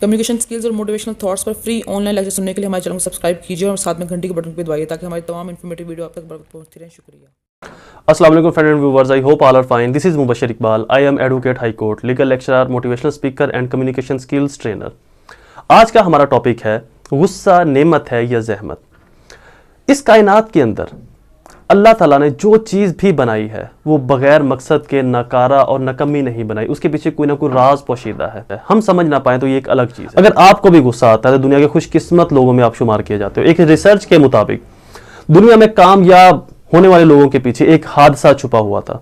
Communication skills और motivational thoughts पर free online lecture सुनने के लिए हमारे चैनल को सब्सक्राइब कीजिए और साथ में घंटी के बटन को दबाइए ताकि हमारी तमाम इन्फॉर्मेटिव वीडियो आप तक पहुंचती रहे। शुक्रिया। अस्सलाम वालेकुम friend and viewers, I hope all are fine. This is Mubashar Iqbal. I am advocate high court, legal lecturer, motivational speaker and communication skills trainer. आज का हमारा टॉपिक है गुस्सा नेमत है या ज़हमत। इस कायनात के अंदर अल्लाह ताला ने जो चीज़ भी बनाई है वो बगैर मकसद के नकारा और नकमी नहीं बनाई, उसके पीछे कोई ना कोई राज पोशीदा है। हम समझ ना पाए तो ये एक अलग चीज़ है। अगर आपको भी गुस्सा आता है तो दुनिया के खुशकिस्मत लोगों में आप शुमार किए जाते हो। एक रिसर्च के मुताबिक दुनिया में कामयाब होने वाले लोगों के पीछे एक हादसा छुपा हुआ था,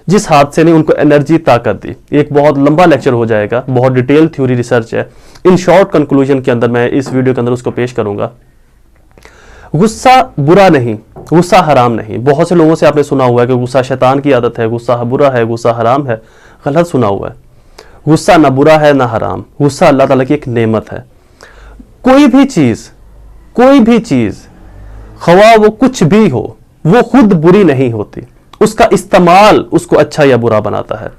जिस हादसे ने उनको एनर्जी, ताकत दी। एक बहुत लंबा लेक्चर हो जाएगा, बहुत डिटेल थ्योरी रिसर्च है। इन शॉर्ट कंक्लूजन के अंदर मैं इस वीडियो के अंदर उसको पेश करूंगा। गुस्सा बुरा नहीं, गुस्सा हराम नहीं। बहुत से लोगों से आपने सुना हुआ है कि गुस्सा शैतान की आदत है, गुस्सा बुरा है, गुस्सा हराम है। गलत सुना हुआ है। गुस्सा ना बुरा है ना हराम, गुस्सा अल्लाह ताला की एक नेमत है। कोई भी चीज खवा वो कुछ भी हो, वो खुद बुरी नहीं होती, उसका इस्तेमाल उसको अच्छा या बुरा बनाता है।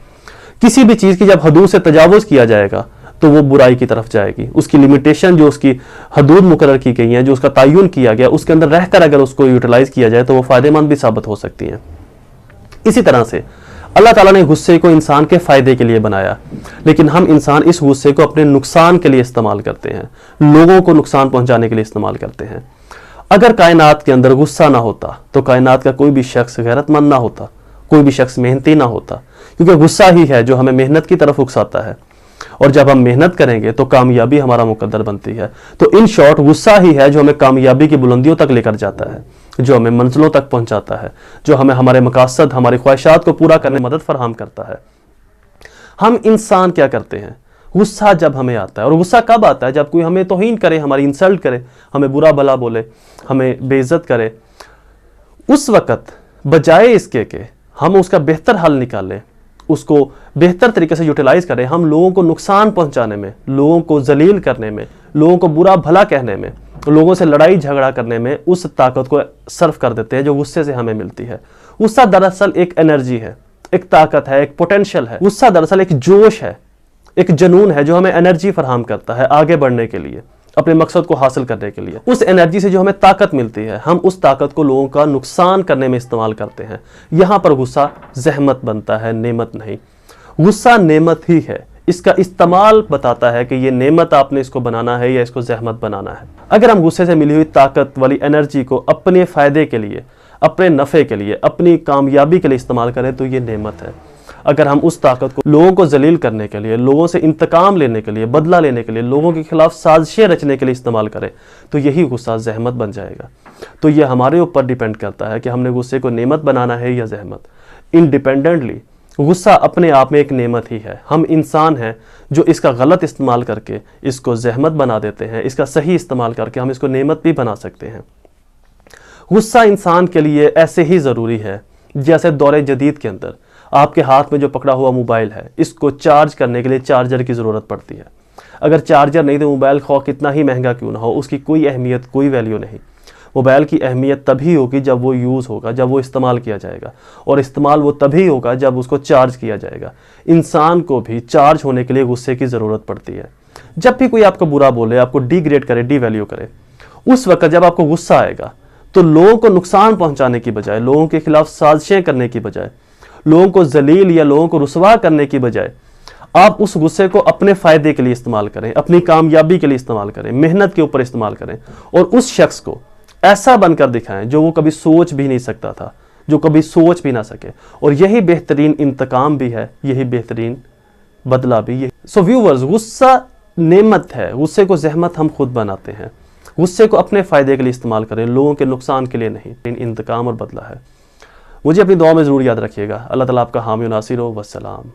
किसी भी चीज की जब हदूद से तजावुज किया जाएगा तो वो बुराई की तरफ जाएगी। उसकी लिमिटेशन, जो उसकी हदूद मुकर्रर की गई हैं, जो उसका तयन किया गया, उसके अंदर रहकर अगर उसको यूटिलाइज किया जाए तो वो फायदेमंद भी साबित हो सकती हैं। इसी तरह से अल्लाह ताला ने गुस्से को इंसान के फायदे के लिए बनाया, लेकिन हम इंसान इस गुस्से को अपने नुकसान के लिए इस्तेमाल करते हैं, लोगों को नुकसान पहुंचाने के लिए इस्तेमाल करते हैं। अगर कायनात के अंदर गुस्सा ना होता तो कायनात का कोई भी शख्स गैरतमंद ना होता, कोई भी शख्स मेहनती ना होता, क्योंकि गुस्सा ही है जो हमें मेहनत की तरफ उकसाता है। और जब हम मेहनत करेंगे तो कामयाबी हमारा मुकद्दर बनती है। तो इन शॉर्ट गुस्सा ही है जो हमें कामयाबी की बुलंदियों तक लेकर जाता है, जो हमें मंजिलों तक पहुंचाता है, जो हमें हमारे मकासद, हमारी ख्वाहिशात को पूरा करने में मदद फराहम करता है। हम इंसान क्या करते हैं? गुस्सा जब हमें आता है, और गुस्सा कब आता है? जब कोई हमें तौहीन करे, हमारी इंसल्ट करे, हमें बुरा भला बोले, हमें बेइज्जत करे। उस वक़्त बजाय इसके कि हम उसका बेहतर हल निकालें, उसको बेहतर तरीके से यूटिलाइज करें, हम लोगों को नुकसान पहुंचाने में, लोगों को जलील करने में, लोगों को बुरा भला कहने में, लोगों से लड़ाई झगड़ा करने में उस ताकत को सर्व कर देते हैं जो गुस्से से हमें मिलती है। गुस्सा दरअसल एक एनर्जी है, एक ताकत है, एक पोटेंशियल है। गुस्सा दरअसल एक जोश है, एक जुनून है जो हमें एनर्जी फराहम करता है आगे बढ़ने के लिए, अपने मकसद को हासिल करने के लिए। उस एनर्जी से जो हमें ताकत मिलती है, हम उस ताकत को लोगों का नुकसान करने में इस्तेमाल करते हैं। यहां पर गुस्सा ज़हमत बनता है, नेमत नहीं। गुस्सा नेमत ही है, इसका इस्तेमाल बताता है कि ये नेमत आपने इसको बनाना है या इसको ज़हमत बनाना है। अगर हम गुस्से से मिली हुई ताकत वाली एनर्जी को अपने फ़ायदे के लिए, अपने नफ़े के लिए, अपनी कामयाबी के लिए इस्तेमाल करें तो ये नेमत है। अगर हम उस ताकत को लोगों को जलील करने के लिए, लोगों से इंतकाम लेने के लिए, बदला लेने के लिए, लोगों के खिलाफ साजिशें रचने के लिए इस्तेमाल करें तो यही गुस्सा ज़हमत बन जाएगा। तो ये हमारे ऊपर डिपेंड करता है कि हमने गुस्से को नेमत बनाना है या ज़हमत। इंडिपेंडेंटली गुस्सा अपने आप में एक नेमत ही है। हम इंसान हैं जो इसका गलत इस्तेमाल करके इसको ज़हमत बना देते हैं, इसका सही इस्तेमाल करके हम इसको नेमत भी बना सकते हैं। गुस्सा इंसान के लिए ऐसे ही ज़रूरी है जैसे दौरे जदीद के अंदर आपके हाथ में जो पकड़ा हुआ मोबाइल है, इसको चार्ज करने के लिए चार्जर की ज़रूरत पड़ती है। अगर चार्जर नहीं तो मोबाइल खौफ कितना ही महंगा क्यों ना हो, उसकी कोई अहमियत, कोई वैल्यू नहीं। मोबाइल की अहमियत तभी होगी जब वो यूज़ होगा, जब वो इस्तेमाल किया जाएगा, और इस्तेमाल वो तभी होगा जब उसको चार्ज किया जाएगा। इंसान को भी चार्ज होने के लिए गुस्से की ज़रूरत पड़ती है। जब भी कोई आपको बुरा बोले, आपको डिग्रेड करे, डिवैल्यू करे, उस वक्त जब आपको गुस्सा आएगा तो लोगों को नुकसान पहुँचाने की बजाय, लोगों के खिलाफ साजिशें करने की बजाय, लोगों को जलील या लोगों को रुसवा करने की बजाय आप उस गुस्से को अपने फ़ायदे के लिए इस्तेमाल करें, अपनी कामयाबी के लिए इस्तेमाल करें, मेहनत के ऊपर इस्तेमाल करें, और उस शख्स को ऐसा बनकर दिखाएं जो वो कभी सोच भी नहीं सकता था, जो कभी सोच भी ना सके। और यही बेहतरीन इंतकाम भी है, यही बेहतरीन बदला भी है। सो व्यूवर्स, गुस्सा नेमत है, गुस्से को ज़हमत हम खुद बनाते हैं। गुस्से को अपने फ़ायदे के लिए इस्तेमाल करें, लोगों के नुकसान के लिए नहीं। इंतकाम और बदला है। मुझे अपनी दुआ में ज़रूर याद रखिएगा। अल्लाह ताला आपका हामी और नासिर हो। वस्सलाम।